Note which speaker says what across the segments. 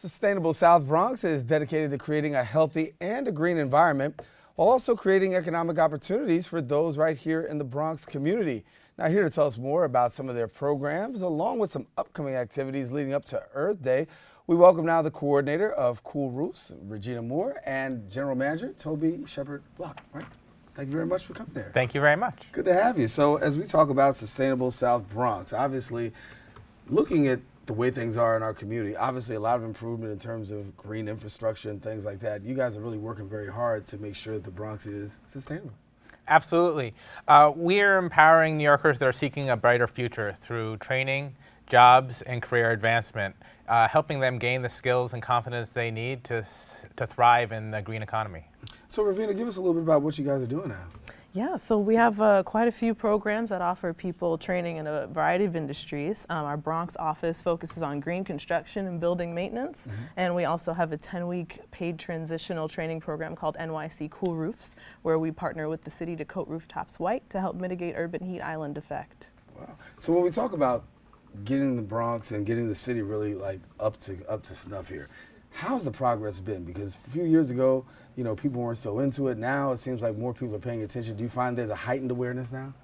Speaker 1: Sustainable South Bronx is dedicated to creating a healthy and a green environment while also creating economic opportunities for those right here in the Bronx community. Now, here to tell us more about some of their programs, along with some upcoming activities leading up to Earth Day, we welcome now the coordinator of Cool Roofs, Regina Moore, and General Manager Toby Shepard-Block. Right? Thank you very much for coming here.
Speaker 2: Thank you very much.
Speaker 1: Good to have you. So, as we talk about Sustainable South Bronx, obviously, looking at the way things are in our community, obviously a lot of improvement in terms of green infrastructure and things like that. You guys are really working very hard to make sure that the Bronx is sustainable.
Speaker 2: Absolutely. We are empowering New Yorkers that are seeking a brighter future through training, jobs, and career advancement, helping them gain the skills and confidence they need to thrive in the green economy. So,
Speaker 1: Ravina, give us a little bit about what you guys are doing now.
Speaker 3: Yeah, so we have quite a few programs that offer people training in a variety of industries. Our Bronx office focuses on green construction and building maintenance, and we also have a 10-week paid transitional training program called NYC Cool Roofs, where we partner with the city to coat rooftops white to help mitigate urban heat island effect.
Speaker 1: Wow. So when we talk about getting the Bronx and getting the city really like up to snuff here, how's the progress been? Because a few years ago, you know, people weren't so into it. Now it seems like more people are paying attention. Do you find there's a heightened awareness now?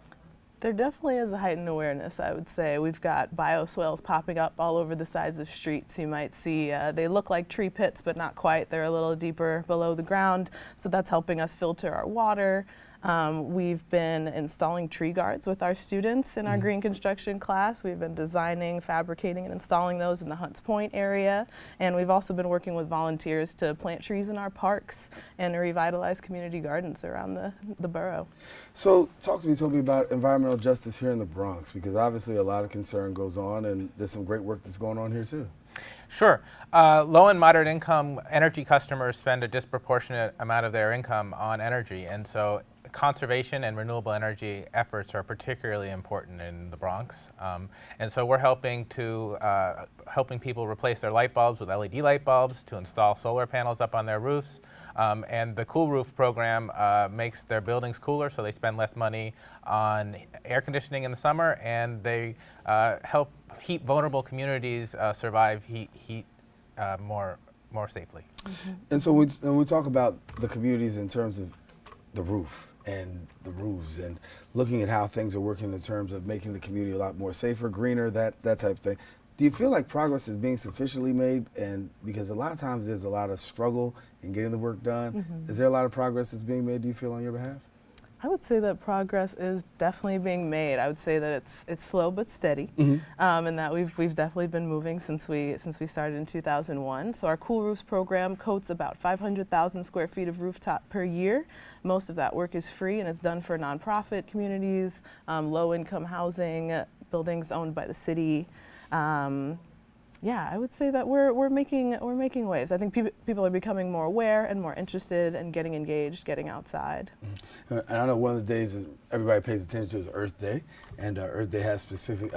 Speaker 3: There definitely is a heightened awareness, I would say. We've got bioswales popping up all over the sides of streets. You might see they look like tree pits, but not quite. They're a little deeper below the ground, so that's helping us filter our water. We've been installing tree guards with our students in our green construction class. We've been designing, fabricating, and installing those in the Hunts Point area. And we've also been working with volunteers to plant trees in our parks and revitalize community gardens around the borough.
Speaker 1: So talk to me, Toby, about environmental justice here in the Bronx, because obviously a lot of concern goes on and there's some great work that's going on here too.
Speaker 2: Sure. Low and moderate income energy customers spend a disproportionate amount of their income on energy, and so conservation and renewable energy efforts are particularly important in the Bronx. And so we're helping people replace their light bulbs with LED light bulbs, to install solar panels up on their roofs. And the Cool Roof program makes their buildings cooler, so they spend less money on air conditioning in the summer, and they help heat-vulnerable communities survive heat more safely.
Speaker 1: And so when we talk about the communities in terms of the roof and the roofs and looking at how things are working in terms of making the community a lot more safer, greener, that type of thing, do you feel like progress is being sufficiently made? And because a lot of times there's a lot of struggle in getting the work done, is there a lot of progress that's being made, do you feel, on your behalf?
Speaker 3: I would say that progress is definitely being made. I would say that it's slow but steady, and that we've definitely been moving since we started in 2001. So our Cool Roofs program coats about 500,000 square feet of rooftop per year. Most of that work is free, and it's done for nonprofit communities, low-income housing, buildings owned by the city. Yeah, I would say that we're making waves. I think people are becoming more aware and more interested and getting engaged, getting outside.
Speaker 1: And I know one of the days that everybody pays attention to is Earth Day, and Earth Day has specific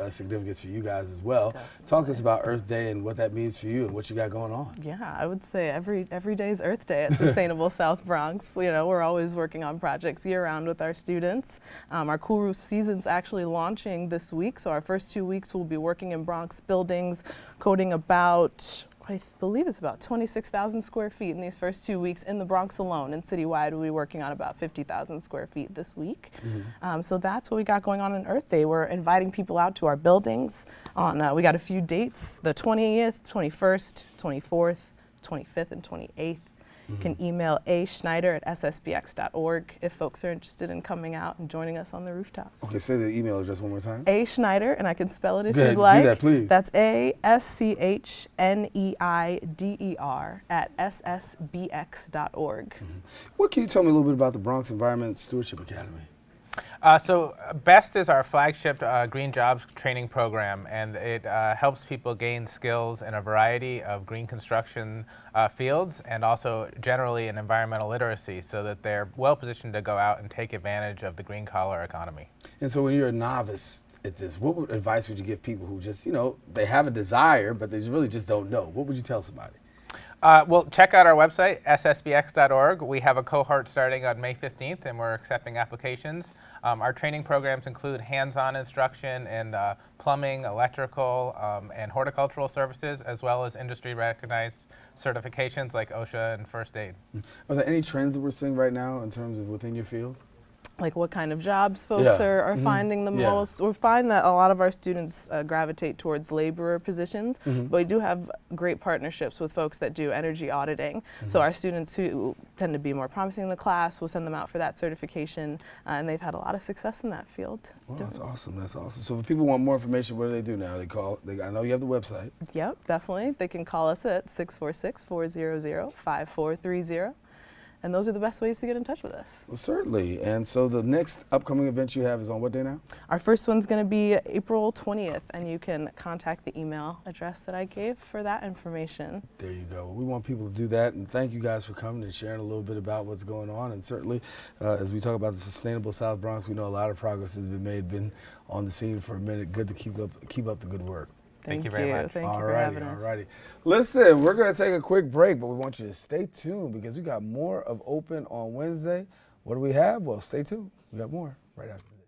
Speaker 1: significance for you guys as well. Definitely. Talk to us about Earth Day and what that means for you and what you got going on.
Speaker 3: Yeah, I would say every day is Earth Day at Sustainable South Bronx. You know, we're always working on projects year-round with our students. Our Cool Roof season's actually launching this week, so our first 2 weeks we'll be working in Bronx buildings, coating about, I believe it's about 26,000 square feet in these first 2 weeks in the Bronx alone. And citywide, we'll be working on about 50,000 square feet this week. So that's what we got going on Earth Day. We're inviting people out to our buildings. We got a few dates, the 20th, 21st, 24th, 25th, and 28th. You can email aschneider@ssbx.org if folks are interested in coming out and joining us on the rooftop.
Speaker 1: Okay, say the email address one more time.
Speaker 3: Schneider, and I can spell it if
Speaker 1: you'd
Speaker 3: like.
Speaker 1: Do that, please.
Speaker 3: That's ASCHNEIDER @ssbx.org.
Speaker 1: What can you tell me a little bit about the Bronx Environment Stewardship Academy?
Speaker 2: So BEST is our flagship green jobs training program, and it helps people gain skills in a variety of green construction fields, and also generally in environmental literacy, so that they're well positioned to go out and take advantage of the green collar economy.
Speaker 1: And so when you're a novice at this, what advice would you give people who just, you know, they have a desire, but they really just don't know? What would you tell somebody?
Speaker 2: Well, check out our website, ssbx.org. We have a cohort starting on May 15th, and we're accepting applications. Our training programs include hands-on instruction in plumbing, electrical, and horticultural services, as well as industry-recognized certifications like OSHA and first aid.
Speaker 1: Are there any trends that we're seeing right now in terms of within your field?
Speaker 3: Like what kind of jobs folks
Speaker 1: Yeah.
Speaker 3: are finding the
Speaker 1: Yeah.
Speaker 3: most. We find that a lot of our students gravitate towards laborer positions, but we do have great partnerships with folks that do energy auditing. So our students who tend to be more promising in the class, we'll send them out for that certification, and they've had a lot of success in that field.
Speaker 1: Well, that's awesome. That's awesome. So if people want more information, what do they do now? They call. I know you have the website.
Speaker 3: Yep, definitely. They can call us at 646-400-5430. And those are the best ways to get in touch with us.
Speaker 1: Well, certainly. And so the next upcoming event you have is on what day now?
Speaker 3: Our first one's going to be April 20th, and you can contact the email address that I gave for that information.
Speaker 1: There you go. We want people to do that, and thank you guys for coming and sharing a little bit about what's going on. And certainly, as we talk about the Sustainable South Bronx, we know a lot of progress has been made, been on the scene for a minute. Good to keep up the good work.
Speaker 2: Thank you very much.
Speaker 3: Thank you for having us.
Speaker 1: Alrighty. Listen, we're going to take a quick break, but we want you to stay tuned because we got more of Open on Wednesday. What do we have? Well, stay tuned. We got more right after this.